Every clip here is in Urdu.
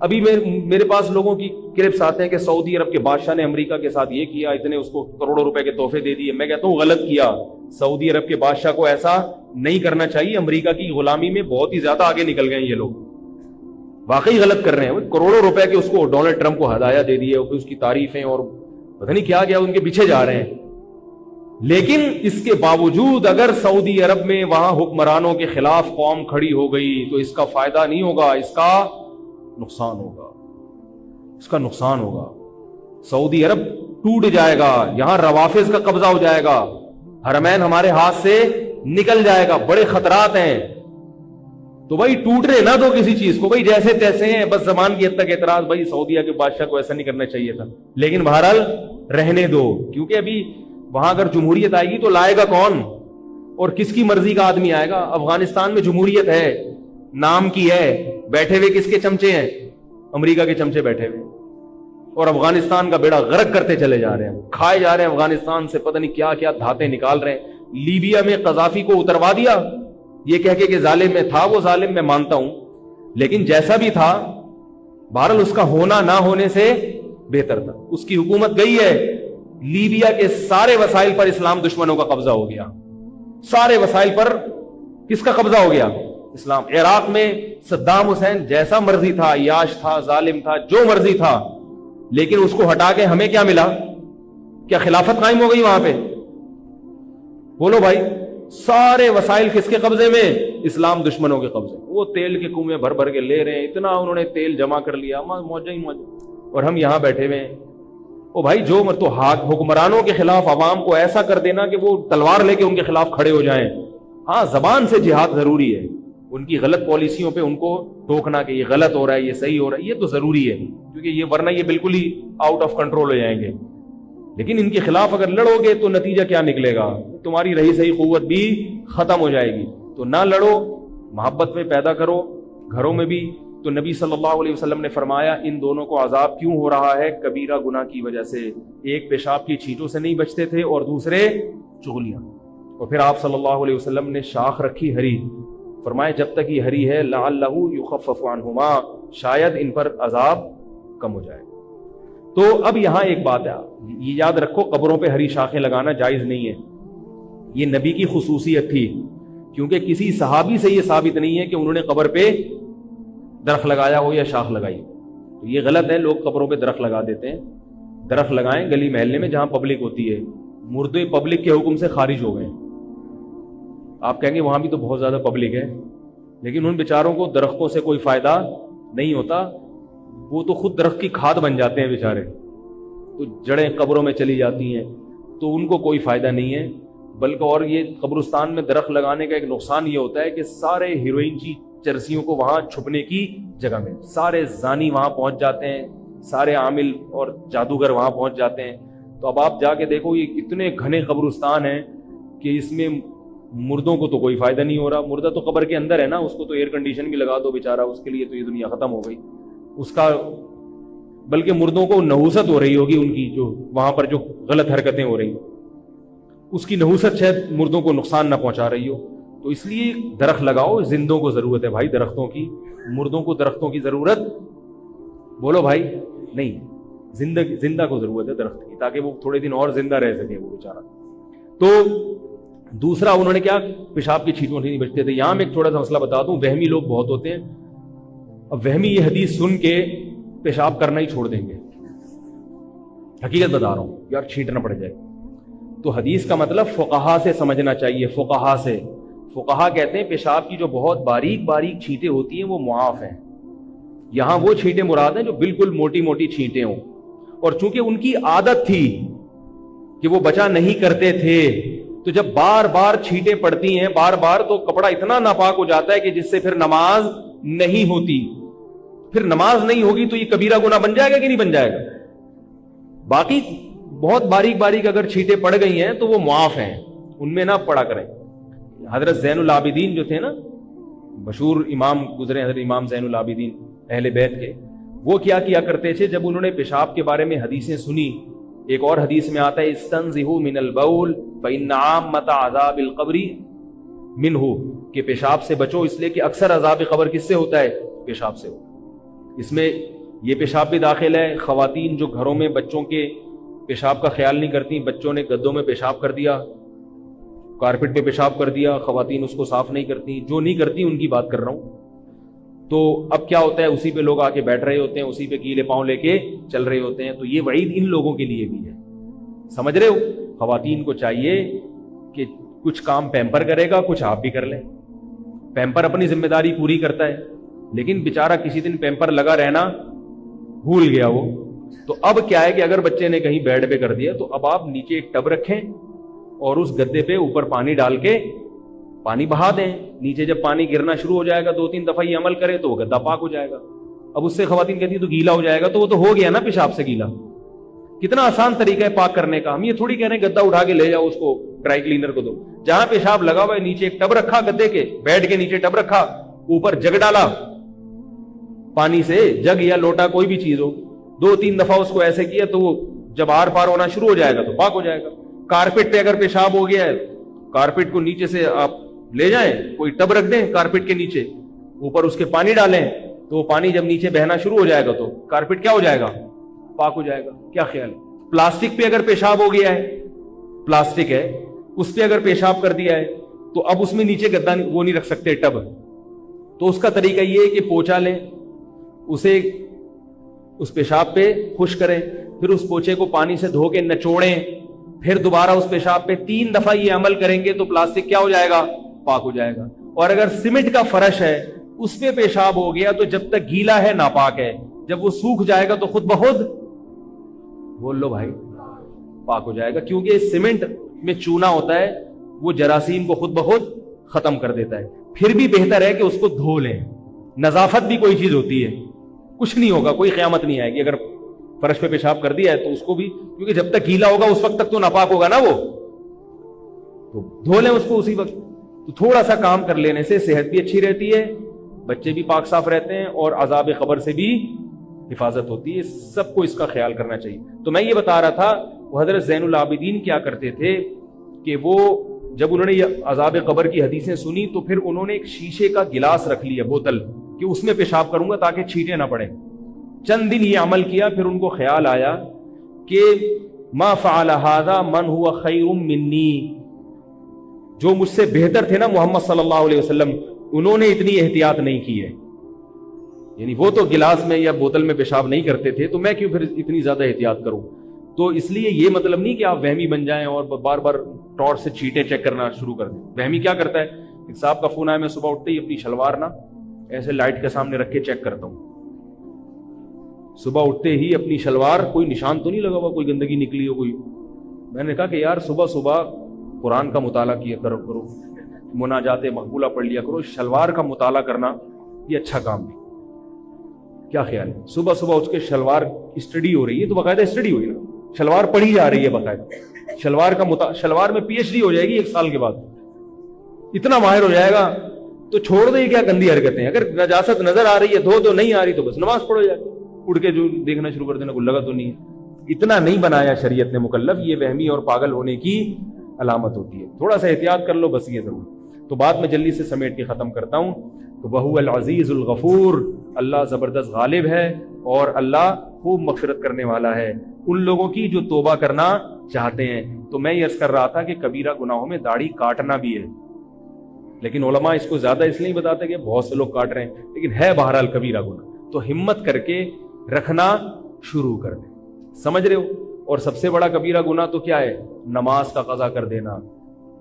ابھی میرے پاس لوگوں کی کلپس آتے ہیں کہ سعودی عرب کے بادشاہ نے امریکہ کے ساتھ یہ کیا، اتنے اس کو کروڑوں روپے کے تحفے دے دیے. میں کہتا ہوں غلط کیا. سعودی عرب کے بادشاہ کو ایسا نہیں کرنا چاہیے. امریکہ کی غلامی میں بہت ہی زیادہ آگے نکل گئے ہیں یہ لوگ، واقعی غلط کر رہے ہیں. کروڑوں روپے کے اس کو ڈونلڈ ٹرمپ کو ہدایہ دے دیے، اس کی تعریفیں اور پتہ نہیں کیا کیا ان کے پیچھے جا رہے ہیں. لیکن اس کے باوجود اگر سعودی عرب میں وہاں حکمرانوں کے خلاف قوم کھڑی ہو گئی تو اس کا فائدہ نہیں ہوگا، اس کا نقصان ہوگا. اس کا نقصان ہوگا. سعودی عرب ٹوٹ جائے گا، یہاں روافظ کا قبضہ ہو جائے گا، حرمین ہمارے ہاتھ سے نکل جائے گا، بڑے خطرات ہیں. تو بھائی ٹوٹنے نہ دو کسی چیز کو، بھائی جیسے تیسے ہیں، بس زبان کی حد تک اعتراض. بھائی سعودیہ کے بادشاہ کو ایسا نہیں کرنا چاہیے تھا، لیکن بہرحال رہنے دو. کیونکہ ابھی وہاں اگر جمہوریت آئے گی تو لائے گا کون اور کس کی مرضی کا آدمی آئے گا؟ افغانستان میں جمہوریت ہے، نام کی ہے، بیٹھے ہوئے کس کے چمچے ہیں؟ امریکہ کے چمچے بیٹھے ہوئے، اور افغانستان کا بیڑا غرق کرتے چلے جا رہے ہیں. کھائے جا رہے ہیں افغانستان سے، پتہ نہیں کیا کیا دھاتیں نکال رہے ہیں. لیبیا میں قذافی کو اتروا دیا یہ کہہ کے کہ ظالم میں تھا. وہ ظالم میں مانتا ہوں، لیکن جیسا بھی تھا بہرحال اس کا ہونا نہ ہونے سے بہتر تھا. اس کی حکومت گئی ہے، لیبیا کے سارے وسائل پر اسلام دشمنوں کا قبضہ ہو گیا. سارے وسائل پر کس کا قبضہ ہو گیا؟ اسلام. عراق میں صدام حسین جیسا مرضی تھا، عیاش تھا، ظالم تھا، جو مرضی تھا، لیکن اس کو ہٹا کے ہمیں کیا ملا؟ کیا خلافت قائم ہو گئی وہاں پہ؟ بولو بھائی. سارے وسائل کس کے قبضے میں؟ اسلام دشمنوں کے قبضے. وہ تیل کے کنویں بھر بھر کے لے رہے ہیں، اتنا انہوں نے تیل جمع کر لیا، موجہ ہی موجہ، اور ہم یہاں بیٹھے ہوئے ہیں. او بھائی جو تو حکمرانوں کے خلاف عوام کو ایسا کر دینا کہ وہ تلوار لے کے ان کے خلاف کھڑے ہو جائیں. ہاں زبان سے جہاد ضروری ہے، ان کی غلط پالیسیوں پہ ان کو ٹوکنا کہ یہ غلط ہو رہا ہے، یہ صحیح ہو رہا ہے، یہ تو ضروری ہے، کیونکہ یہ ورنہ یہ بالکل ہی آؤٹ آف کنٹرول ہو جائیں گے. لیکن ان کے خلاف اگر لڑو گے تو نتیجہ کیا نکلے گا؟ تمہاری رہی صحیح قوت بھی ختم ہو جائے گی. تو نہ لڑو، محبت میں پیدا کرو گھروں میں بھی. تو نبی صلی اللہ علیہ وسلم نے فرمایا ان دونوں کو عذاب کیوں ہو رہا ہے؟ کبیرہ گناہ کی وجہ سے. ایک پیشاب کی چھینٹوں سے نہیں بچتے تھے اور دوسرے چغلیاں. اور پھر آپ صلی اللہ علیہ وسلم نے شاخ رکھی ہری، فرمایا جب تک یہ ہری ہے لعلہ یخفف عنہما، شاید ان پر عذاب کم ہو جائے. تو اب یہاں ایک بات ہے، یہ یاد رکھو، قبروں پہ ہری شاخیں لگانا جائز نہیں ہے. یہ نبی کی خصوصیت تھی، کیونکہ کسی صحابی سے یہ ثابت نہیں ہے کہ انہوں نے قبر پہ درخت لگایا ہو یا شاخ لگائی. تو یہ غلط ہے، لوگ قبروں پہ درخت لگا دیتے ہیں. درخت لگائیں گلی محلے میں جہاں پبلک ہوتی ہے. مردے پبلک کے حکم سے خارج ہو گئے. آپ کہیں گے وہاں بھی تو بہت زیادہ پبلک ہے، لیکن ان بیچاروں کو درختوں سے کوئی فائدہ نہیں ہوتا، وہ تو خود درخت کی کھاد بن جاتے ہیں بیچارے. تو جڑیں قبروں میں چلی جاتی ہیں تو ان کو کوئی فائدہ نہیں ہے. بلکہ اور یہ قبرستان میں درخت لگانے کا ایک نقصان یہ ہوتا ہے کہ سارے ہیروئن کی چرسیوں کو وہاں چھپنے کی جگہ میں، سارے زانی وہاں پہنچ جاتے ہیں، سارے عامل اور جادوگر وہاں پہنچ جاتے ہیں. تو اب آپ جا کے دیکھو یہ اتنے گھنے قبرستان ہیں کہ اس میں مردوں کو تو کوئی فائدہ نہیں ہو رہا. مردہ تو قبر کے اندر ہے نا، اس کو تو ایئر کنڈیشن بھی لگا دو بیچارہ، اس کے لیے تو یہ دنیا ختم ہو گئی اس کا. بلکہ مردوں کو نحوست ہو رہی ہوگی ان کی، جو وہاں پر جو غلط حرکتیں ہو رہی، اس کی نحوست شاید مردوں کو نقصان نہ پہنچا رہی ہو. تو اس لیے درخت لگاؤ. زندوں کو ضرورت ہے بھائی درختوں کی، مردوں کو درختوں کی ضرورت بولو بھائی نہیں. زندہ کو ضرورت ہے درخت کی، تاکہ وہ تھوڑے دن اور زندہ رہ سکے وہ بیچارہ. تو دوسرا انہوں نے کیا، پیشاب کی چھینٹوں سے نہیں بچتے تھے. یہاں میں ایک تھوڑا سا مسئلہ بتا دوں، وہمی لوگ بہت ہوتے ہیں. اب وہمی یہ حدیث سن کے پیشاب کرنا ہی چھوڑ دیں گے. حقیقت بتا رہا ہوں یار، چھینٹنا پڑ جائے. تو حدیث کا مطلب فقہا سے سمجھنا چاہیے. فقہا سے، فقہا کہتے ہیں پیشاب کی جو بہت باریک باریک چھینٹیں ہوتی ہیں وہ معاف ہیں. یہاں وہ چھینٹیں مراد ہیں جو بالکل موٹی موٹی چھینٹیں ہوں. اور چونکہ ان کی عادت تھی کہ وہ بچا نہیں کرتے تھے، تو جب بار بار چھینٹیں پڑتی ہیں بار بار، تو کپڑا اتنا ناپاک ہو جاتا ہے کہ جس سے پھر نماز نہیں ہوتی. پھر نماز نہیں ہوگی تو یہ کبیرہ گناہ بن جائے گا کہ نہیں بن جائے گا؟ باقی بہت باریک باریک اگر چھینٹیں پڑ گئی ہیں تو وہ معاف ہیں، ان میں نہ پڑا کریں. حضرت زین العابدین جو تھے نا، مشہور امام گزرے حضرت امام زین العابدین اہل بیت کے، وہ کیا کرتے تھے جب انہوں نے پیشاب کے بارے میں حدیثیں سنی. ایک اور حدیث میں آتا ہے استنزہوا من البول فإن عامۃ عذاب القبر منہ، کہ پیشاب سے بچو اس لیے کہ اکثر عذاب قبر کس سے ہوتا ہے؟ پیشاب سے ہوتا ہے. اس میں یہ پیشاب بھی داخل ہے. خواتین جو گھروں میں بچوں کے پیشاب کا خیال نہیں کرتی, بچوں نے گدوں میں پیشاب کر دیا, کارپٹ پہ پیشاب کر دیا, خواتین اس کو صاف نہیں کرتی. جو نہیں کرتی ان کی بات کر رہا ہوں. تو اب کیا ہوتا ہے, اسی پہ لوگ آ کے بیٹھ رہے ہوتے ہیں, اسی پہ گیلے پاؤں لے کے چل رہے ہوتے ہیں. تو یہ وعید ان لوگوں کے لیے بھی ہے, سمجھ رہے ہو. خواتین کو چاہیے کہ کچھ کام پیمپر کرے گا, کچھ آپ بھی کر لیں. پیمپر اپنی ذمہ داری پوری کرتا ہے, لیکن بیچارہ کسی دن پیمپر لگا رہنا بھول گیا وہ. تو اب کیا ہے کہ اگر بچے نے کہیں بیڈ پہ کر دیا تو اب آپ نیچے ایک ٹب رکھیں اور اس گدے پہ اوپر پانی ڈال کے پانی بہا دیں. نیچے جب پانی گرنا شروع ہو جائے گا 2-3 دفعہ یہ عمل کرے تو وہ گدا پاک ہو جائے گا. اب اس سے خواتین کہتی ہیں تو گیلا ہو جائے گا, تو وہ تو ہو گیا نا پیشاب سے گیلا. کتنا آسان طریقہ ہے پاک کرنے کا. ہم یہ تھوڑی کہہ رہے ہیں گدا اٹھا کے لے جاؤ, اس کو ڈرائی کلینر کو دو. جہاں پیشاب لگا ہوا ہے نیچے ایک ٹب رکھا, گدے کے بیڈ کے نیچے ٹب رکھا, اوپر جگ ڈالا پانی سے, جگ یا لوٹا کوئی بھی چیز ہو, 2-3 دفعہ اس کو ایسے کیا تو وہ جب آر پار ہونا شروع ہو جائے گا تو پاک ہو جائے گا. کارپٹ پہ اگر پیشاب ہو گیا ہے, کارپٹ کو نیچے سے آپ لے جائیں, کوئی ٹب رکھ دیں کارپٹ کے نیچے, اوپر اس کے پانی ڈالیں, تو وہ پانی جب نیچے بہنا شروع ہو جائے گا تو کارپٹ کیا ہو جائے گا, پاک ہو جائے گا. کیا خیال ہے. پلاسٹک پہ اگر پیشاب ہو گیا ہے, پلاسٹک ہے اس پہ اگر پیشاب کر دیا ہے تو اب اس میں نیچے گدا وہ نہیں رکھ سکتے ٹب, تو اس کا طریقہ یہ ہے کہ پوچھا لیں, اسے اس پیشاب پہ خشک کریں, پھر اس پوچھے کو پانی سے دھو کے نچوڑیں, پھر دوبارہ اس پیشاب پہ 3 دفعہ یہ عمل کریں گے تو پلاسٹک کیا ہو جائے گا, پاک ہو جائے گا. اور اگر سیمنٹ کا فرش ہے اس پہ پیشاب ہو گیا تو جب تک گیلا ہے ناپاک ہے, جب وہ سوکھ جائے گا تو خود بخود بول لو بھائی پاک ہو جائے گا. کیونکہ سیمنٹ میں چونا ہوتا ہے, وہ جراثیم کو خود بخود ختم کر دیتا ہے. پھر بھی بہتر ہے کہ اس کو دھو لیں. نظافت بھی کوئی چیز ہوتی ہے, کچھ نہیں ہوگا, کوئی قیامت نہیں آئے گی. اگر فرش پہ پیشاب کر دیا ہے تو اس کو بھی, کیونکہ جب تک گیلا ہوگا اس وقت تک تو ناپاک ہوگا نا وہ, تو دھو لیں اس کو اسی وقت. تو تھوڑا سا کام کر لینے سے صحت بھی اچھی رہتی ہے, بچے بھی پاک صاف رہتے ہیں, اور عذاب قبر سے بھی حفاظت ہوتی ہے. سب کو اس کا خیال کرنا چاہیے. تو میں یہ بتا رہا تھا وہ حضرت زین العابدین کیا کرتے تھے کہ وہ جب انہوں نے یہ عذاب قبر کی حدیثیں سنی تو پھر انہوں نے ایک شیشے کا گلاس رکھ لیا, بوتل, کہ اس میں پیشاب کروں گا تاکہ چھینٹیں نہ پڑیں. چند دن یہ عمل کیا, پھر ان کو خیال آیا کہ ما فعل هذا من هو خیر منی, جو مجھ سے بہتر تھے نا محمد صلی اللہ علیہ وسلم, انہوں نے اتنی احتیاط نہیں کی ہے. یعنی وہ تو گلاس میں یا بوتل میں پیشاب نہیں کرتے تھے, تو میں کیوں پھر اتنی زیادہ احتیاط کروں. تو اس لیے یہ مطلب نہیں کہ آپ وہمی بن جائیں اور بار بار ٹارچ سے چیٹیں چیک کرنا شروع کر دیں. وہمی کیا کرتا ہے, ایک صاحب کا فون آیا, میں صبح اٹھتے ہی اپنی شلوار نا ایسے لائٹ کے سامنے رکھ کے چیک کرتا ہوں. صبح اٹھتے ہی اپنی شلوار, کوئی نشان تو نہیں لگا ہوا, کوئی گندگی نکلی ہو کوئی. میں نے کہا کہ یار صبح صبح قرآن کا مطالعہ کیا کرو, مناجات مقبولہ پڑھ لیا کرو. شلوار کا مطالعہ کرنا یہ اچھا کام ہے. کیا خیال ہے, صبح صبح اٹھ کے شلوار اسٹڈی ہو رہی ہے, تو باقاعدہ اسٹڈی ہوئی نا, شلوار پڑھی جا رہی ہے باقاعدہ. شلوار میں PhD ہو جائے گی 1 سال کے بعد, اتنا ماہر ہو جائے گا. تو چھوڑ دے کیا گندی حرکتیں. اگر نجاست نظر آ رہی ہے دھو, تو نہیں آ رہی تو بس نماز پڑھو جا کے, اڑ کے جو دیکھنا شروع کر دینا, کوئی لگا تو نہیں ہے. اتنا نہیں بنایا شریعت نے مکلف, یہ وہمی اور پاگل ہونے کی علامت ہوتی ہے. تھوڑا سا احتیاط کر لو بس, یہ ضرور. تو بات میں جلدی سے سمیٹ کے ختم کرتا ہوں. تو وہو العزیز الغفور, اللہ زبردست غالب ہے اور اللہ خوب مغفرت کرنے والا ہے ان لوگوں کی جو توبہ کرنا چاہتے ہیں. تو میں یہ عرض کر رہا تھا کہ کبیرہ گناہوں میں داڑھی کاٹنا بھی ہے, لیکن علماء اس کو زیادہ اس لیے بتاتے کہ بہت سے لوگ کاٹ رہے ہیں, لیکن ہے بہرحال کبیرہ گناہ. تو ہمت کر کے رکھنا شروع کر دیں, سمجھ رہے ہو. اور سب سے بڑا کبیرہ گناہ تو کیا ہے, نماز کا قضا کر دینا.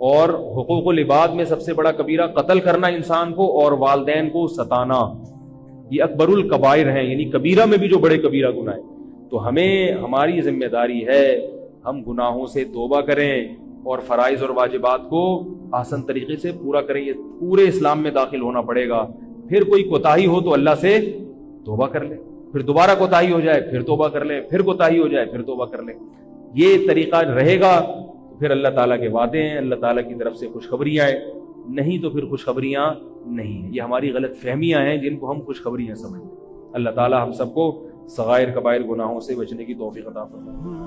اور حقوق العباد میں سب سے بڑا کبیرہ قتل کرنا انسان کو, اور والدین کو ستانا. یہ اکبر الکبائر ہیں, یعنی کبیرہ میں بھی جو بڑے کبیرہ گناہ ہیں. تو ہمیں, ہماری ذمہ داری ہے ہم گناہوں سے توبہ کریں اور فرائض اور واجبات کو آسان طریقے سے پورا کریں. یہ پورے اسلام میں داخل ہونا پڑے گا. پھر کوئی کوتاہی ہو تو اللہ سے توبہ کر لیں, پھر دوبارہ کوتاہی ہو جائے پھر توبہ کر لیں, پھر کوتاہی ہو جائے پھر توبہ کر لیں. یہ طریقہ رہے گا پھر اللہ تعالیٰ کے وعدے ہیں, اللہ تعالیٰ کی طرف سے خوشخبریاں ہیں. نہیں تو پھر خوشخبریاں نہیں ہیں. یہ ہماری غلط فہمیاں ہیں جن کو ہم خوشخبریاں سمجھیں. اللہ تعالیٰ ہم سب کو صغائر کبائر گناہوں سے بچنے کی توفیق عطا فرمائے.